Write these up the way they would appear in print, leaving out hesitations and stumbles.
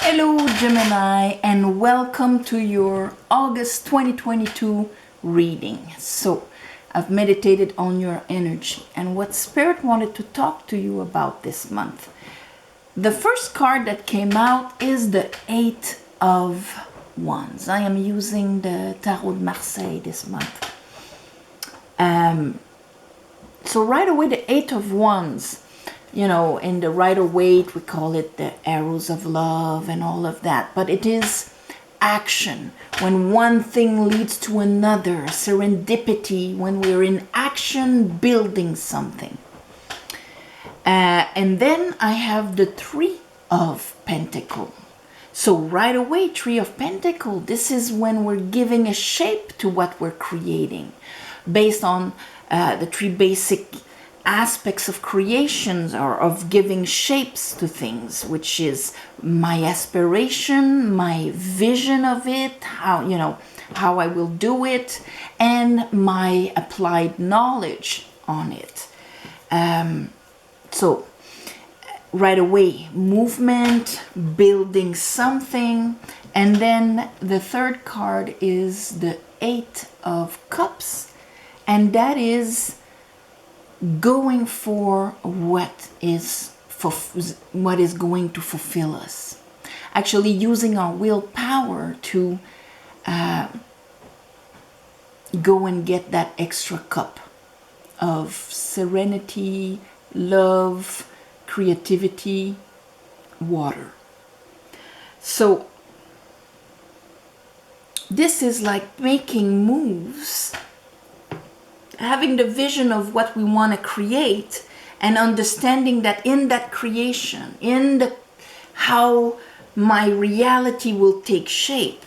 Hello Gemini, and welcome to your August 2022 reading. So I've meditated on your energy and what Spirit wanted to talk to you about this month. The first card that came out is the Eight of Wands. I am using the Tarot Marseille this month. So right away, the Eight of Wands, you know, in the Rider-Waite, we call it the arrows of love and all of that. But it is action. When one thing leads to another, serendipity, when we're in action, building something. And then I have the Three of Pentacle. So right away, Three of Pentacle, this is when we're giving a shape to what we're creating. Based on the three basic aspects of creations or of giving shapes to things, which is my aspiration, my vision of it, how I will do it, and my applied knowledge on it. So right away, movement, building something. And then the third card is the Eight of Cups, and that is going for what is going to fulfill us. Actually using our willpower to go and get that extra cup of serenity, love, creativity, water. So this is like making moves, having the vision of what we want to create, and understanding that in that creation, how my reality will take shape,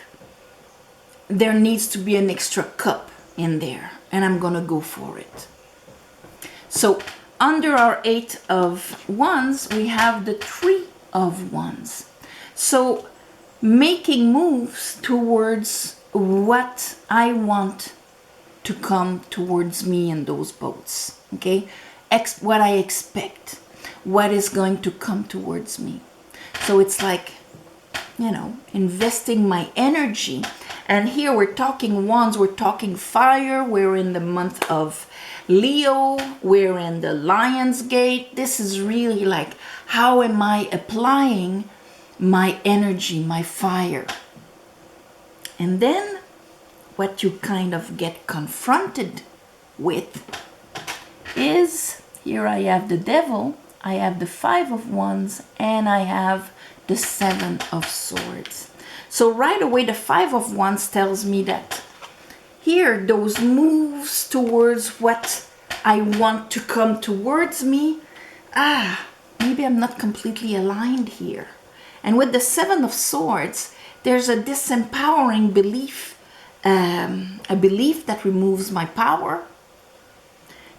there needs to be an extra cup in there, and I'm gonna go for it. So under our Eight of Wands, we have the Three of Wands. So making moves towards what I want to come towards me in those boats, okay? What I expect, what is going to come towards me. So it's like, you know, investing my energy. And here we're talking wands, we're talking fire, we're in the month of Leo, we're in the Lion's Gate. This is really like, how am I applying my energy, my fire? And then what you kind of get confronted with is, here I have the Devil, I have the Five of Wands, and I have the Seven of Swords. So right away, the Five of Wands tells me that here, those moves towards what I want to come towards me, maybe I'm not completely aligned here. And with the Seven of Swords, there's a disempowering belief, a belief that removes my power,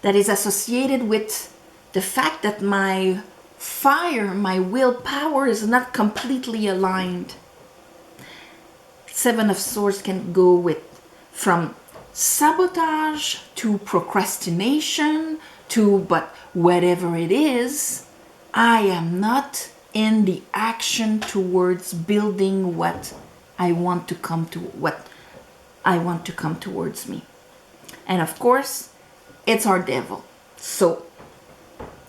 that is associated with the fact that my fire, my willpower is not completely aligned. Seven of Swords can go with from sabotage to procrastination to, but whatever it is, I am not in the action towards building what I want to come towards me. And of course, it's our Devil. So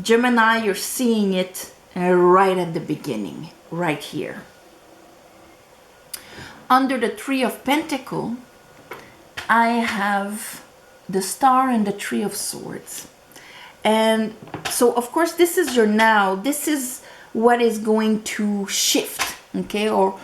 Gemini, you're seeing it right at the beginning, right here. Under the Three of Pentacle, I have the Star and the Three of Swords. And so, of course, this is your now. This is what is going to shift, okay? Or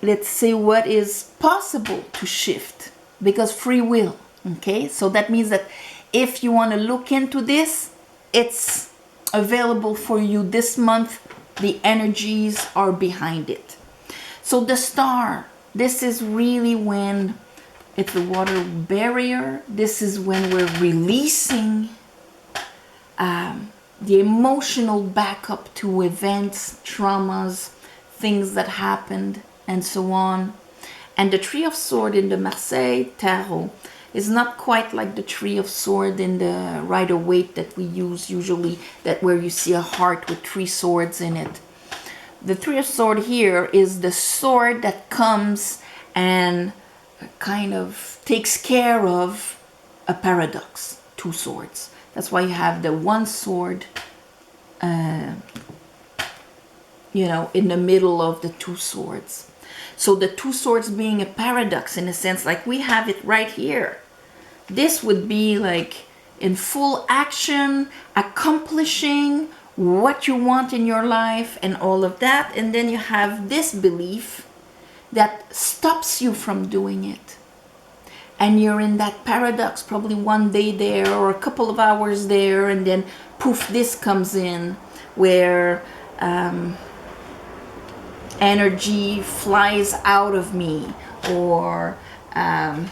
let's say what is possible to shift, because free will, okay? So that means that if you want to look into this, it's available for you this month. The energies are behind it. So the Star, this is really when it's the water barrier. This is when we're releasing the emotional backup to events, traumas, things that happened, and so on. And the Three of Swords in the Marseille Tarot is not quite like the Three of Swords in the Rider-Waite that we use usually, that where you see a heart with three swords in it. the Three of Swords here is the sword that comes and kind of takes care of a paradox. Two swords. That's why you have the one sword, you know, in the middle of the two swords. So the two swords being a paradox in a sense, like we have it right here. This would be like in full action, accomplishing what you want in your life and all of that. And then you have this belief that stops you from doing it. And you're in that paradox, probably one day there or a couple of hours there, and then poof, this comes in where energy flies out of me, or I'm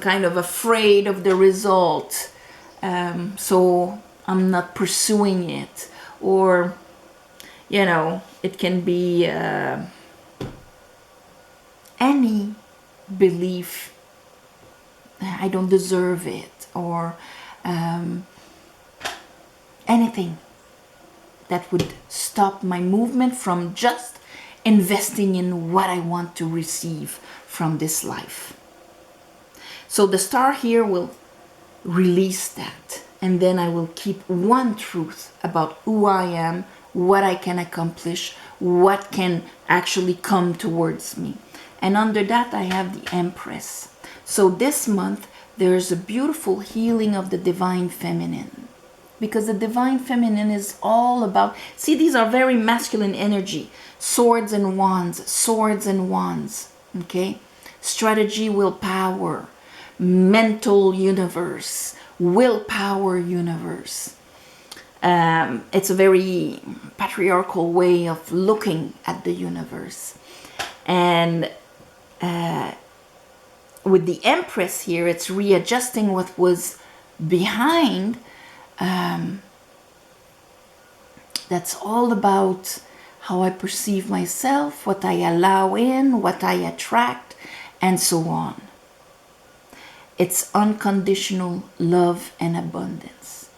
kind of afraid of the result, so I'm not pursuing it. Or, you know, it can be any belief, I don't deserve it, or anything that would stop my movement from just investing in what I want to receive from this life. So the star here will release that, and then I will keep one truth about who I am, what I can accomplish, what can actually come towards me. And under that I have the Empress. So this month there's a beautiful healing of the divine feminine, because the divine feminine is all about, see, these are very masculine energy, swords and wands, okay? Strategy, willpower, mental universe, willpower universe. It's a very patriarchal way of looking at the universe. And with the Empress here, it's readjusting what was behind. That's all about how I perceive myself, what I allow in, what I attract, and so on. It's unconditional love and abundance.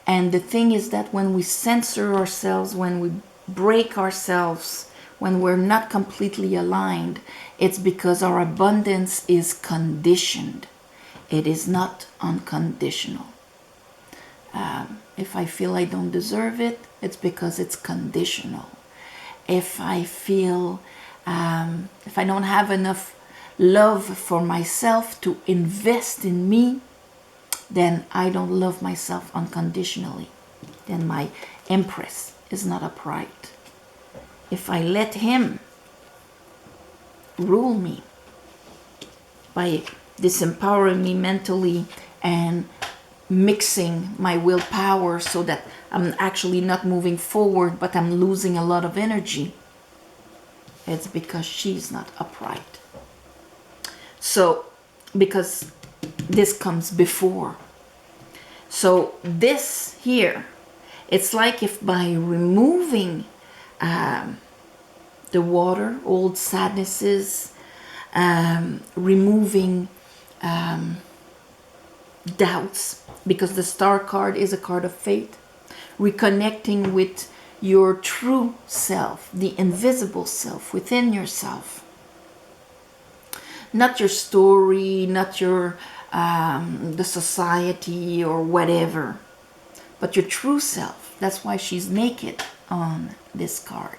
And the thing is that when we censor ourselves, when we break ourselves, when we're not completely aligned, it's because our abundance is conditioned. It is not unconditional. If I feel I don't deserve it, it's because it's conditional. If I feel, if I don't have enough love for myself to invest in me, then I don't love myself unconditionally. Then my Empress is not upright. If I let him rule me by disempowering me mentally and mixing my willpower so that I'm actually not moving forward, but I'm losing a lot of energy, it's because she's not upright. So, because this comes before. So this here, it's like if by removing the water, old sadnesses, removing doubts, because the star card is a card of faith, reconnecting with your true self, the invisible self within yourself. Not your story, not your the society or whatever, but your true self. That's why she's naked on this card.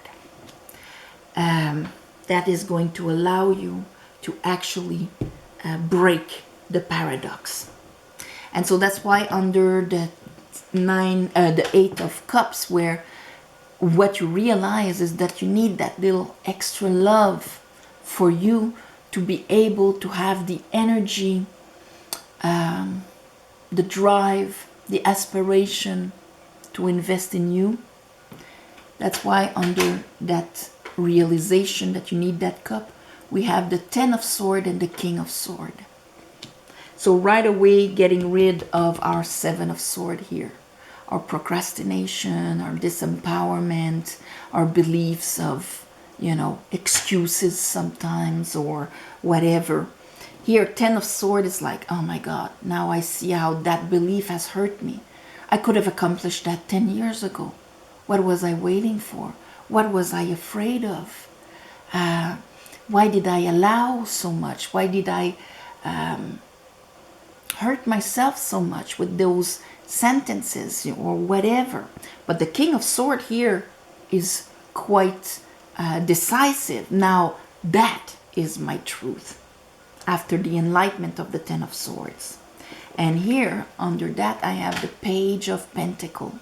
That is going to allow you to actually break the paradox. And so that's why under the Eight of Cups, where what you realize is that you need that little extra love for you to be able to have the energy, the drive, the aspiration to invest in you. That's why under that realization that you need that cup, we have the Ten of Swords and the King of Swords. So right away, getting rid of our Seven of Swords here. Our procrastination, our disempowerment, our beliefs of, excuses sometimes or whatever. Here, Ten of Swords is like, oh my God, now I see how that belief has hurt me. I could have accomplished that 10 years ago. What was I waiting for? What was I afraid of? Why did I allow so much? Why did I hurt myself so much with those sentences or whatever? But the King of Swords here is quite decisive. Now that is my truth after the enlightenment of the Ten of Swords. And here under that I have the Page of Pentacle.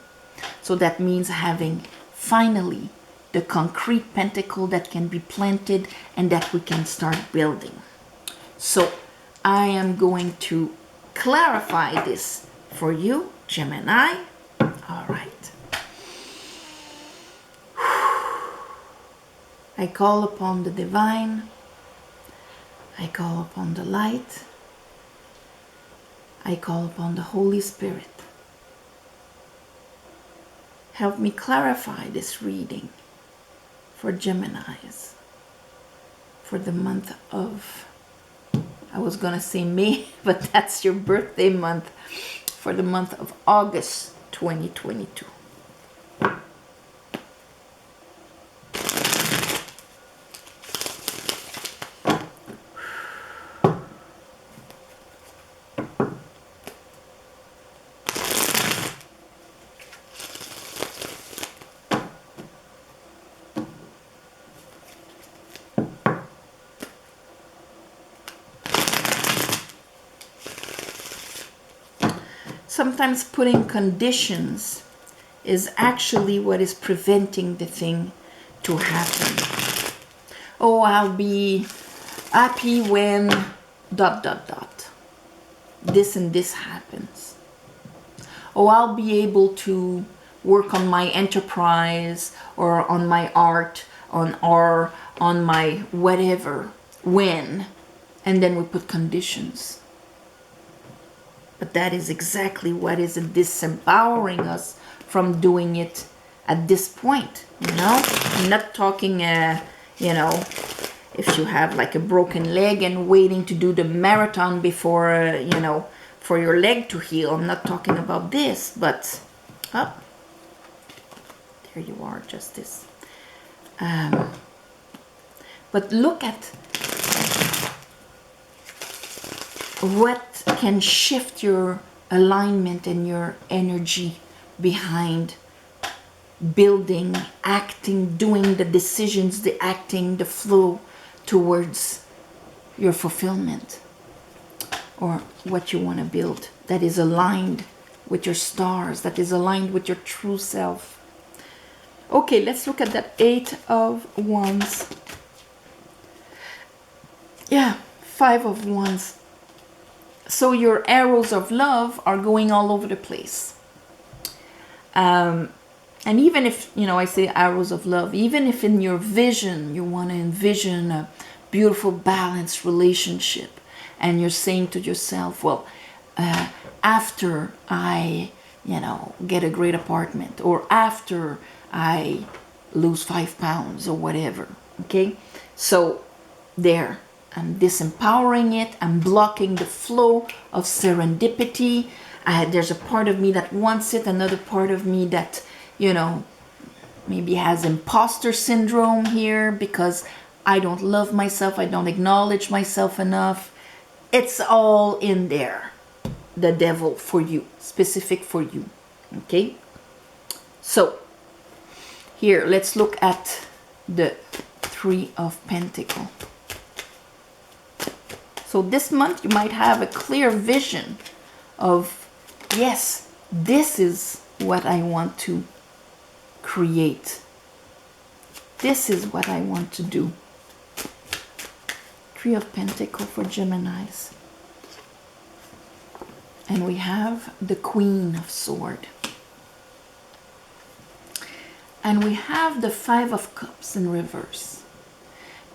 So that means having finally the concrete pentacle that can be planted and that we can start building. So I am going to clarify this for you, Gemini. All right. I call upon the divine. I call upon the light. I call upon the Holy Spirit. Help me clarify this reading for Geminis for the month of, I was going to say May, but that's your birthday month, for the month of August 2022. Sometimes putting conditions is actually what is preventing the thing to happen. Oh, I'll be happy when ... This and this happens. Oh, I'll be able to work on my enterprise or on my art or on my whatever when. And then we put conditions. But that is exactly what is disempowering us from doing it at this point, you know? I'm not talking, you know, if you have like a broken leg and waiting to do the marathon before, you know, for your leg to heal. I'm not talking about this, but, oh, there you are, Justice. But look at what can shift your alignment and your energy behind building, acting, doing the decisions, the acting, the flow towards your fulfillment or what you want to build that is aligned with your stars, that is aligned with your true self. Okay, let's look at that 8 of Wands. Yeah, 5 of Wands. So your arrows of love are going all over the place. And even if, you know, I say arrows of love, even if in your vision, you want to envision a beautiful, balanced relationship, and you're saying to yourself, well, after I, you know, get a great apartment, or after I lose 5 pounds or whatever, okay? So there. I'm disempowering it. I'm blocking the flow of serendipity. There's a part of me that wants it. Another part of me that, you know, maybe has imposter syndrome here because I don't love myself. I don't acknowledge myself enough. It's all in there. The devil for you, specific for you. Okay? So, here, let's look at the 3 of Pentacles. So this month you might have a clear vision of, yes, this is what I want to create. This is what I want to do. 3 of Pentacles for Geminis. And we have the Queen of Swords. And we have the 5 of Cups in reverse.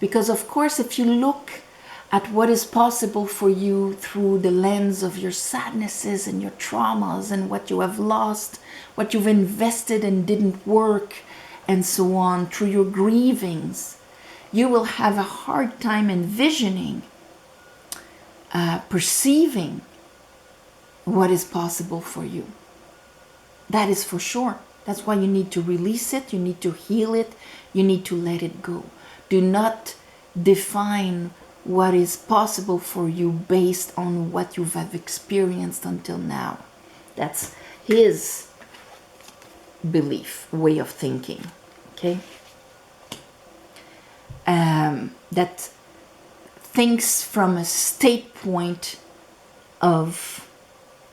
Because of course, if you look at what is possible for you through the lens of your sadnesses and your traumas and what you have lost, what you've invested and didn't work, and so on, through your grievings, you will have a hard time envisioning, perceiving what is possible for you. That is for sure. That's why you need to release it, you need to heal it, you need to let it go. Do not define what is possible for you based on what you have experienced until now. That's his belief, way of thinking, okay? That thinks from a state point of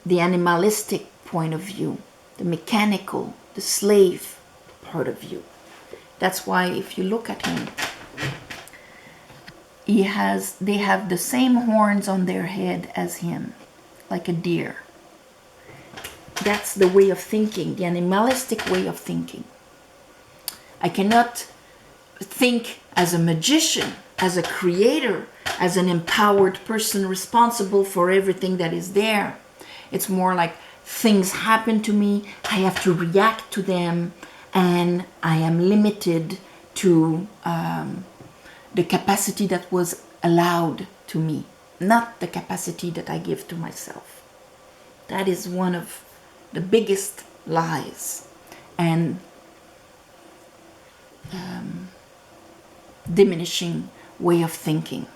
the animalistic point of view, the mechanical, the slave part of you. That's why if you look at him, they have the same horns on their head as him, like a deer. That's the way of thinking, the animalistic way of thinking. I cannot think as a magician, as a creator, as an empowered person responsible for everything that is there. It's more like things happen to me, I have to react to them, and I am limited to the capacity that was allowed to me, not the capacity that I give to myself. That is one of the biggest lies and diminishing way of thinking.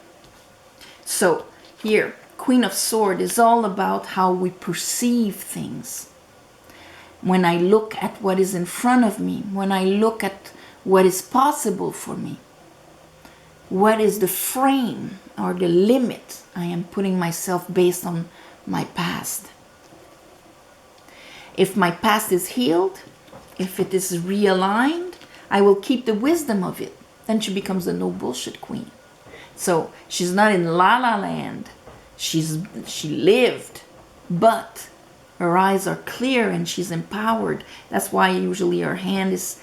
So here, Queen of Swords is all about how we perceive things. When I look at what is in front of me, when I look at what is possible for me, what is the frame or the limit I am putting myself based on my past. If my past is healed, if it is realigned, I will keep the wisdom of it. Then she becomes the no bullshit queen. So she's not in la la land. She lived, but her eyes are clear and she's empowered. That's why usually her hand is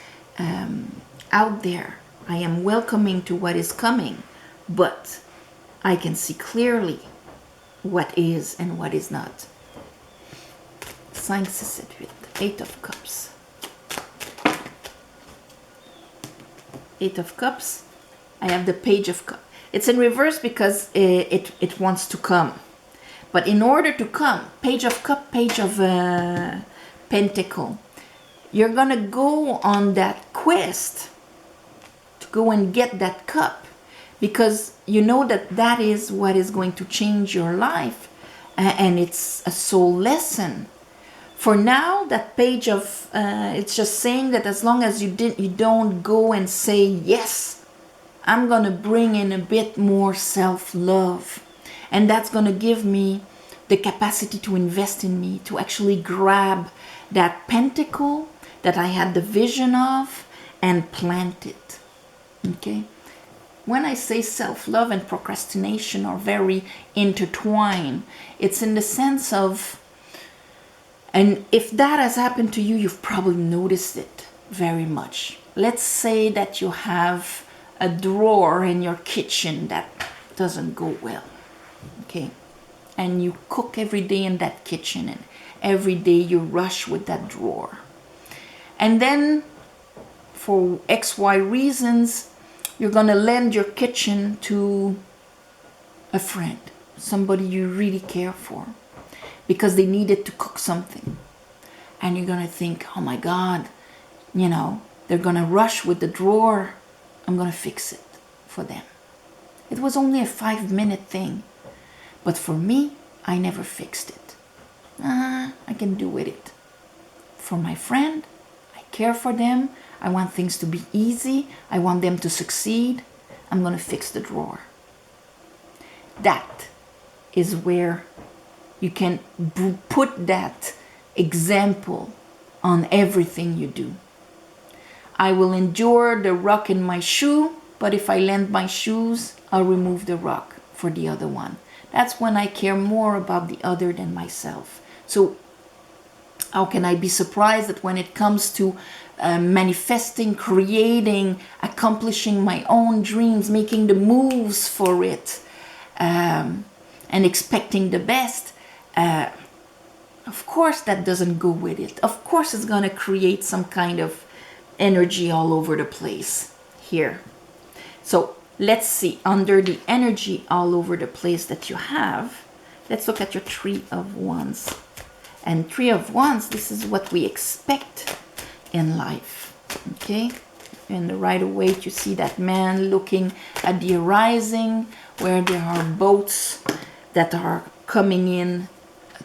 out there. I am welcoming to what is coming, but I can see clearly what is and what is not. 5, 6, 7, 8. 8 of Cups. 8 of Cups. I have the Page of Cups. It's in reverse because it wants to come. But in order to come, Page of Cup, Page of Pentacle, you're going to go on that quest to go and get that cup, because you know that that is what is going to change your life, and it's a soul lesson. For now, that page of it's just saying that as long as you don't go and say, yes, I'm going to bring in a bit more self-love, and that's going to give me the capacity to invest in me, to actually grab that pentacle that I had the vision of and plant it. Okay? When I say self-love and procrastination are very intertwined, it's in the sense of, and if that has happened to you, you've probably noticed it very much. Let's say that you have a drawer in your kitchen that doesn't go well, okay? And you cook every day in that kitchen, and every day you rush with that drawer. And then, for XY reasons, you're gonna lend your kitchen to a friend, somebody you really care for, because they needed to cook something. And you're gonna think, oh my God, you know, they're gonna rush with the drawer. I'm gonna fix it for them. It was only a 5-minute thing, but for me, I never fixed it. I can do with it. For my friend, I care for them. I want things to be easy. I want them to succeed. I'm gonna fix the drawer. That is where you can put that example on everything you do. I will endure the rock in my shoe, but if I lend my shoes, I'll remove the rock for the other one. That's when I care more about the other than myself. So how can I be surprised that when it comes to manifesting, creating, accomplishing my own dreams, making the moves for it, and expecting the best, of course that doesn't go with it. Of course it's going to create some kind of energy all over the place here. So let's see, under the energy all over the place that you have, let's look at your 3 of Wands. And 3 of Wands, this is what we expect. in life. Okay? And right away you see that man looking at the horizon where there are boats that are coming in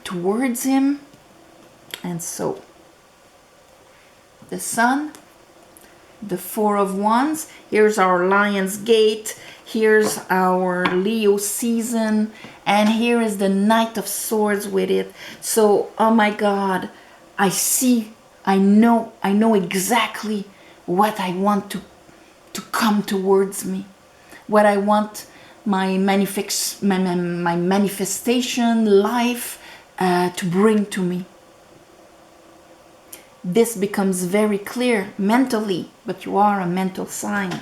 towards him. And so the sun, the Four of Wands, here's our Lion's Gate, here's our Leo season, and here is the Knight of Swords with it. So, oh my God, I know exactly what I want to come towards me, what I want my manifestation life to bring to me. This becomes very clear mentally, but you are a mental sign.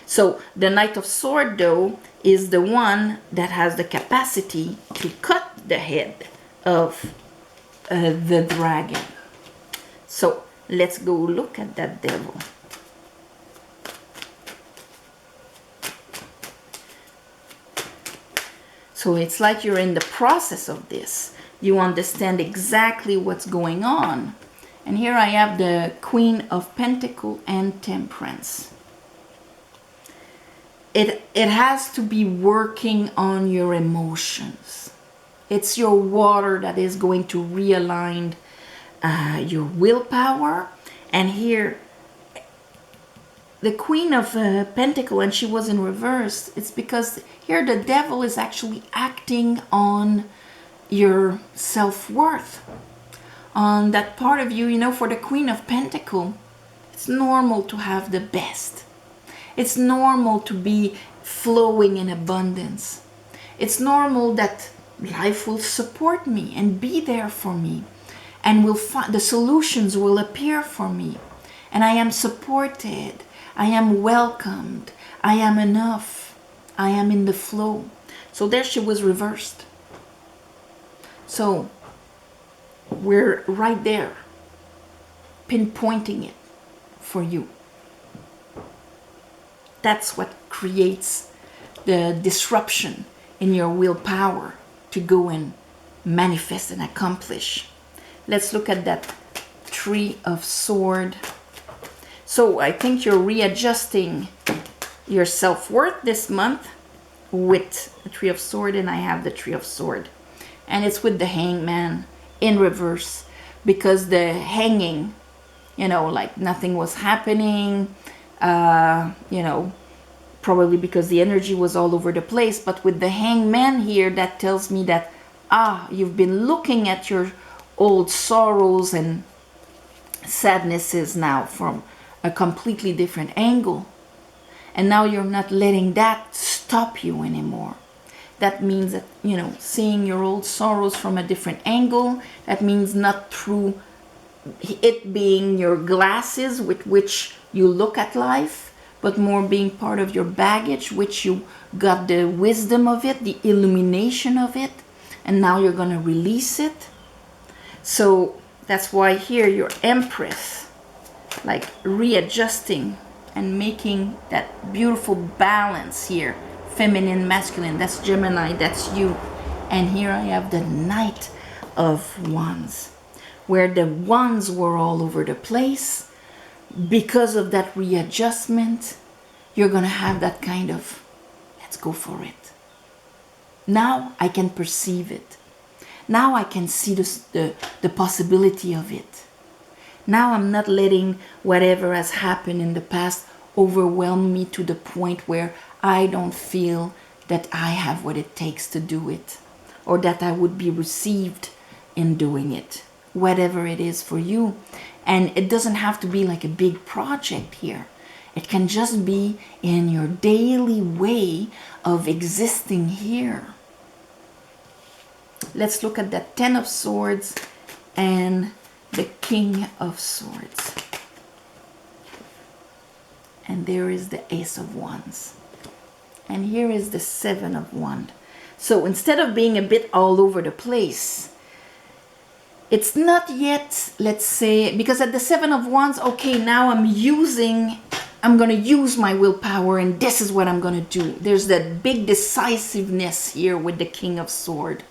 So the Knight of Swords, though, is the one that has the capacity to cut the head of the dragon. So let's go look at that devil. So it's like you're in the process of this. You understand exactly what's going on. And here I have the Queen of Pentacle and Temperance. It has to be working on your emotions. It's your water that is going to realign your willpower. And here, the Queen of Pentacle, and she was in reverse, it's because here the devil is actually acting on your self-worth. On that part of you, you know, for the Queen of Pentacle, it's normal to have the best. It's normal to be flowing in abundance. It's normal that life will support me and be there for me, and the solutions will appear for me, and I am supported, I am welcomed, I am enough, I am in the flow. So there she was reversed. So we're right there, pinpointing it for you. That's what creates the disruption in your willpower to go and manifest and accomplish. Let's look at that Three of Swords. So I think you're readjusting your self-worth this month with the Three of Swords, and I have the Three of Swords. And it's with the Hangman in reverse, because the hanging, you know, like nothing was happening, you know, probably because the energy was all over the place. But with the Hangman here, that tells me that, you've been looking at your old sorrows and sadnesses now from a completely different angle. And now you're not letting that stop you anymore. That means that, you know, seeing your old sorrows from a different angle, that means not through it being your glasses with which you look at life, but more being part of your baggage, which you got the wisdom of it, the illumination of it, and now you're going to release it. So that's why here your Empress, like readjusting and making that beautiful balance here. Feminine, masculine, that's Gemini, that's you. And here I have the Knight of Wands, where the wands were all over the place. Because of that readjustment, you're going to have that kind of, let's go for it. Now I can perceive it. Now I can see the possibility of it. Now I'm not letting whatever has happened in the past overwhelm me to the point where I don't feel that I have what it takes to do it, or that I would be received in doing it, whatever it is for you. And it doesn't have to be like a big project here. It can just be in your daily way of existing here. Let's look at that Ten of Swords and the King of Swords. And there is the Ace of Wands. And here is the Seven of Wands. So instead of being a bit all over the place, it's not yet, let's say, because at the Seven of Wands, okay, now I'm going to use my willpower, and this is what I'm going to do. There's that big decisiveness here with the King of Swords.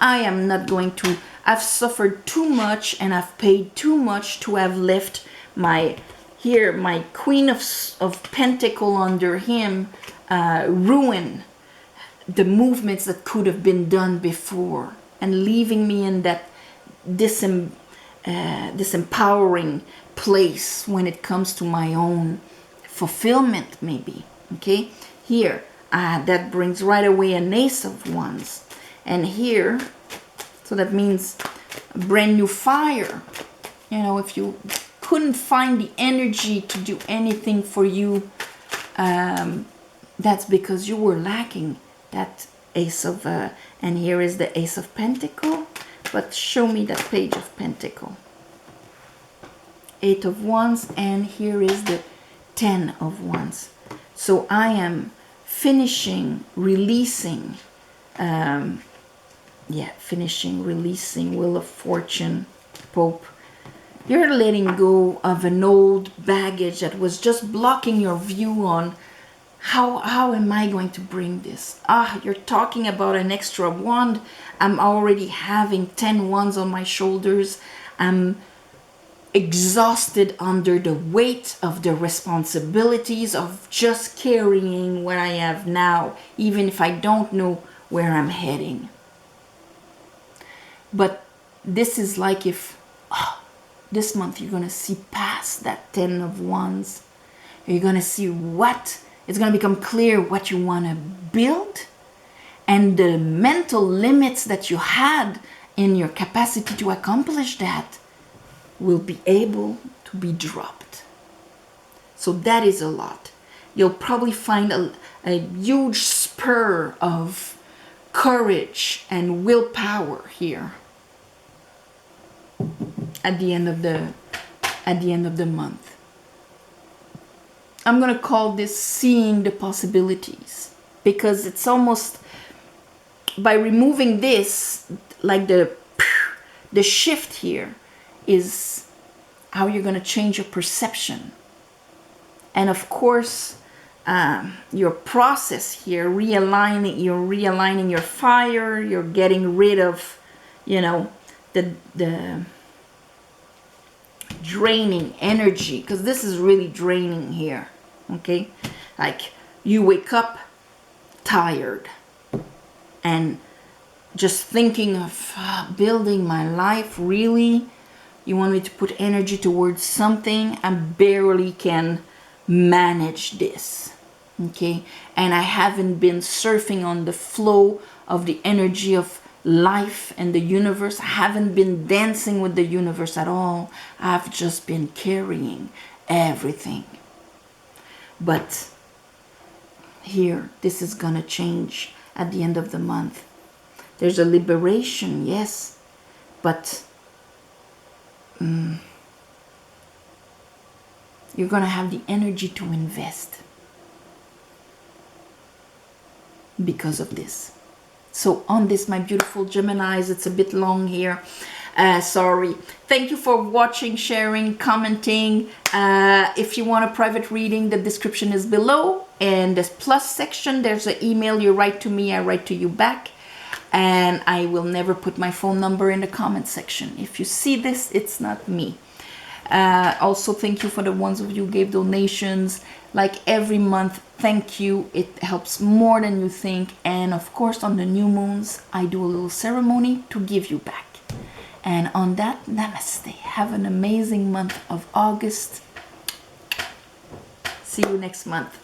I am not going to, I've suffered too much and I've paid too much to have left my Queen of Pentacle under him ruin the movements that could have been done before, and leaving me in that disempowering place when it comes to my own fulfillment, maybe. Okay, here that brings right away an Ace of Wands, and here, so that means a brand new fire. You know, if you couldn't find the energy to do anything for you, that's because you were lacking that Ace of and here is the Ace of Pentacle. But show me that Page of Pentacle, 8 of Wands, and here is the 10 of Wands. So I am finishing, releasing, releasing, Wheel of Fortune, Pope. You're letting go of an old baggage that was just blocking your view on how am I going to bring this? You're talking about an extra wand. I'm already having 10 wands on my shoulders. I'm exhausted under the weight of the responsibilities of just carrying what I have now, even if I don't know where I'm heading. But this is like if this month you're going to see past that 10 of wands. You're going to see what, it's going to become clear what you want to build, and the mental limits that you had in your capacity to accomplish that will be able to be dropped. So that is a lot. You'll probably find a huge spur of courage and willpower here at the end of the month. I'm going to call this seeing the possibilities, because it's almost, by removing this, like the shift here is how you're going to change your perception. And of course, your process here, you're realigning your fire, you're getting rid of, you know, the draining energy, because this is really draining here. Okay, like you wake up tired and just thinking of building my life. Really, you want me to put energy towards something? I barely can manage this. Okay, and I haven't been surfing on the flow of the energy of life and the universe. I haven't been dancing with the universe at all. I've just been carrying everything. But here, this is gonna change at the end of the month. There's a liberation, yes, but you're gonna have the energy to invest because of this. So on this, my beautiful Geminis, it's a bit long here. Sorry. Thank you for watching, sharing, commenting. If you want a private reading, the description is below. And the plus section, there's an email. You write to me, I write to you back. And I will never put my phone number in the comment section. If you see this, it's not me. Also, thank you for the ones of you who gave donations. Like every month, thank you. It helps more than you think. And of course, on the new moons, I do a little ceremony to give you back. And on that, namaste. Have an amazing month of August. See you next month.